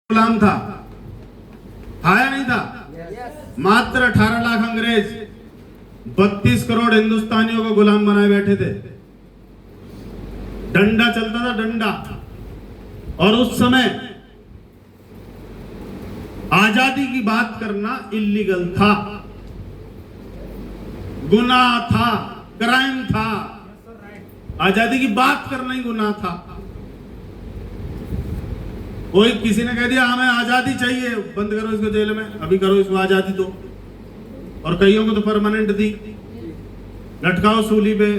गुलाम था या नहीं था? मात्र 18 लाख अंग्रेज 32 करोड़ हिंदुस्तानियों को गुलाम बनाए बैठे थे। डंडा चलता था, डंडा। और उस समय आजादी की बात करना इल्लीगल था, गुनाह था, क्राइम था। आजादी की बात करना ही गुनाह था। कोई किसी ने कह दिया हमें आजादी चाहिए, बंद करो इसको जेल में, अभी करो इसको आजादी दो। और कईयों को तो परमानेंट दी, लटकाओ सूली पे।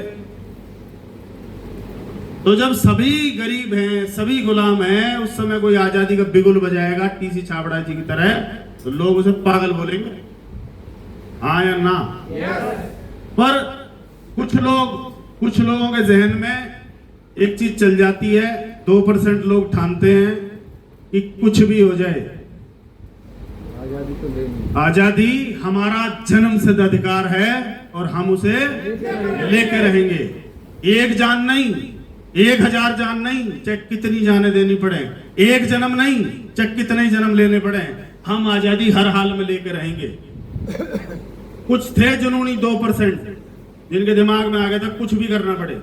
तो जब सभी गरीब हैं, सभी गुलाम हैं, उस समय कोई आजादी का बिगुल बजाएगा टीसी छाबड़ा जी की तरह, तो लोग उसे पागल बोलेंगे, हाँ या ना? पर कुछ लोगों के जहन में एक चीज चल जाती है, 2% लोग ठानते हैं कि कुछ भी हो जाए, आजादी तो लेनी। आजादी हमारा जन्म सिद्ध अधिकार है और हम उसे लेके रहेंगे। एक जान नहीं, 1000 जान नहीं, चाहे कितनी जानें देनी पड़े, एक जन्म नहीं, चाहे कितने जन्म लेने पड़े, हम आजादी हर हाल में लेके रहेंगे। कुछ थे जुनूनी 2% जिनके दिमाग में आ गया था कुछ भी करना पड़े,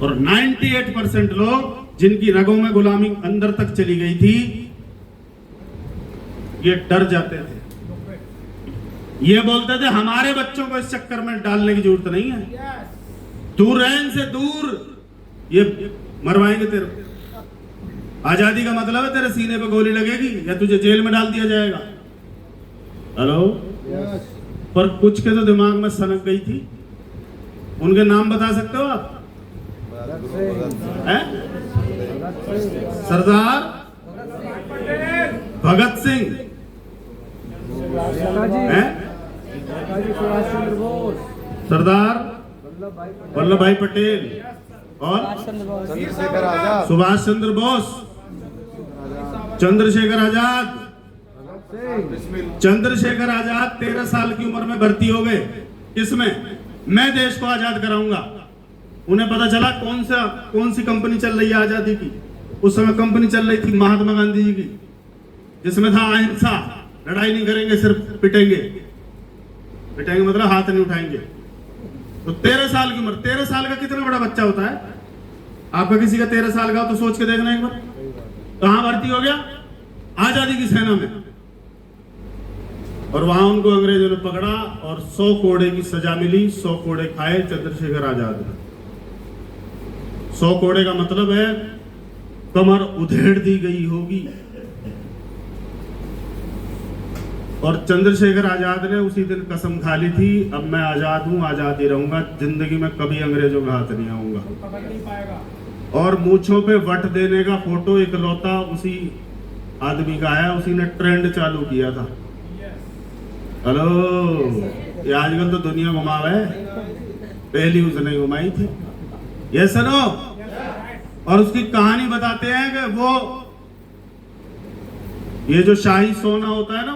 और 98% लोग जिनकी रगों में गुलामी अंदर तक चली गई थी, ये डर जाते थे, ये बोलते थे हमारे बच्चों को इस चक्कर में डालने की जरूरत नहीं है, दूर रह इनसे, दूर, ये मरवाएंगे तेरे। आजादी का मतलब है तेरे सीने पे गोली लगेगी या तुझे जेल में डाल दिया जाएगा। हेलो? पर कुछ के तो दिमाग में सनक गई थी, उनके नाम बता सकते हो आप? सरदार भगत सिंह, सरदार वल्लभ भाई पटेल और सुभाष चंद्र बोस, चंद्रशेखर आजाद। चंद्रशेखर आजाद 13 साल की उम्र में भर्ती हो गए, इसमें मैं देश को आजाद कराऊंगा। उन्हें पता चला कौन सी कंपनी चल रही है आजादी की। उस समय कंपनी चल रही थी महात्मा गांधी जी की, जिसमें था अहिंसा, लड़ाई नहीं करेंगे, सिर्फ पिटेंगे। पिटेंगे मतलब हाथ नहीं उठाएंगे। तो 13 साल की उम्र, 13 साल का कितना बड़ा बच्चा होता है? आपका किसी का 13 साल का हो तो सोच के देखना एक बार, कहां भर्ती हो गया? आजादी की सेना में। और वहां उनको अंग्रेजों ने पकड़ा और 100 कोड़े की सजा मिली। 100 कोड़े खाए चंद्रशेखर आजाद ने। 100 कोड़े का मतलब है कमर उधेड़ दी गई होगी। और चंद्रशेखर आजाद ने उसी दिन कसम खा ली थी, अब मैं आजाद हूं, आजाद ही रहूंगा, जिंदगी में कभी अंग्रेजों का हाथ नहीं आऊंगा। और मूंछों पे वट देने का फोटो इकलौता उसी आदमी का है, उसी ने ट्रेंड चालू किया था। हेलो? ये आजकल तो दुनिया घुमावे, पहली उसने घुमाई थी। ये सुनो, और उसकी कहानी बताते हैं कि वो ये जो शाही सोना होता है ना,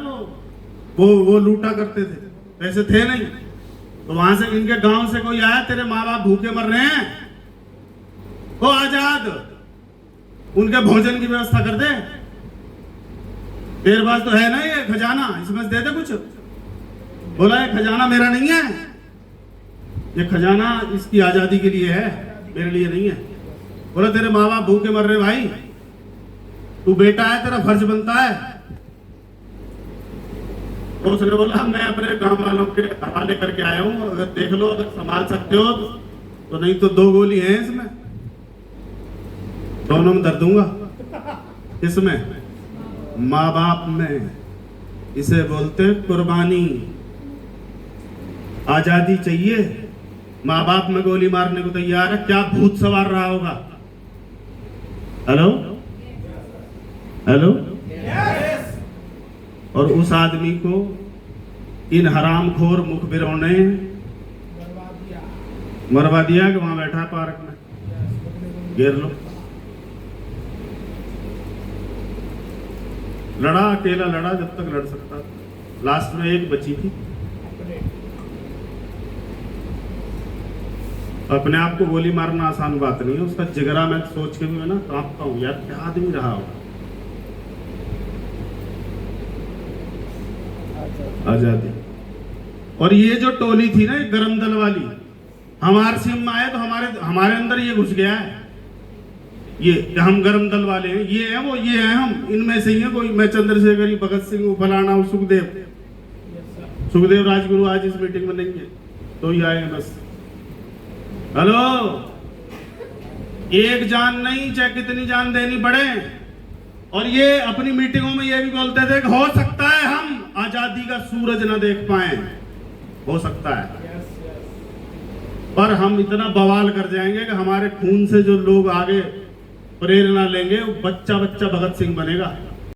वो लूटा करते थे, पैसे थे नहीं। तो वहां से इनके गांव से कोई आया, तेरे माँ बाप भूखे मर रहे हैं, ओ आजाद, उनके भोजन की व्यवस्था कर दे, तेरे पास तो है ना ये खजाना, इसमें से दे दे कुछ। बोला ये खजाना मेरा नहीं है, ये खजाना इसकी आजादी के लिए है, मेरे लिए नहीं है। बोला तेरे माँ बाप भूखे मर रहे भाई, तू बेटा है, तेरा फर्ज बनता है। तो उसने बोला मैं अपने गांव वालों के हवाले करके आया हूं, अगर देख लो, अगर संभाल सकते हो तो, नहीं तो 2 गोली है इसमें, दोनों में दर्द दूंगा। इसमें माँ बाप में, इसे बोलते कुर्बानी। आजादी चाहिए, माँ बाप में गोली मारने को तैयार है, क्या भूत सवार रहा होगा। हेलो? हेलो? और उस आदमी को इन हरामखोर मुखबिरों ने मरवा दिया कि वहां बैठा है पार्क में, घेर लो। लड़ा, अकेला लड़ा जब तक लड़ सकता, लास्ट में एक बची थी। अपने आप को गोली मारना आसान बात नहीं है, उसका जिगरा मैं सोच के भी मैं ना कांपता हूँ यार, क्या आदमी रहा होगा। आजादी। और ये जो टोली थी ना गरम दल वाली, हम आरसीएम में आए तो हमारे अंदर ये घुस गया है, ये हम गरम दल वाले हैं, ये है वो, ये है हम, इनमें से ही है कोई। मैं चंद्रशेखर ही, भगत सिंह, फलाना हूँ, सुखदेव राजगुरु आज इस मीटिंग में नहीं है, तो ही आए हैं बस। हेलो, एक जान नहीं, चाहे कितनी जान देनी पड़े। और ये अपनी मीटिंगों में ये भी बोलते थे कि हो सकता है हम आजादी का सूरज न देख पाए, हो सकता है, पर हम इतना बवाल कर जाएंगे कि हमारे खून से जो लोग आगे प्रेरणा लेंगे, वो बच्चा बच्चा भगत सिंह बनेगा।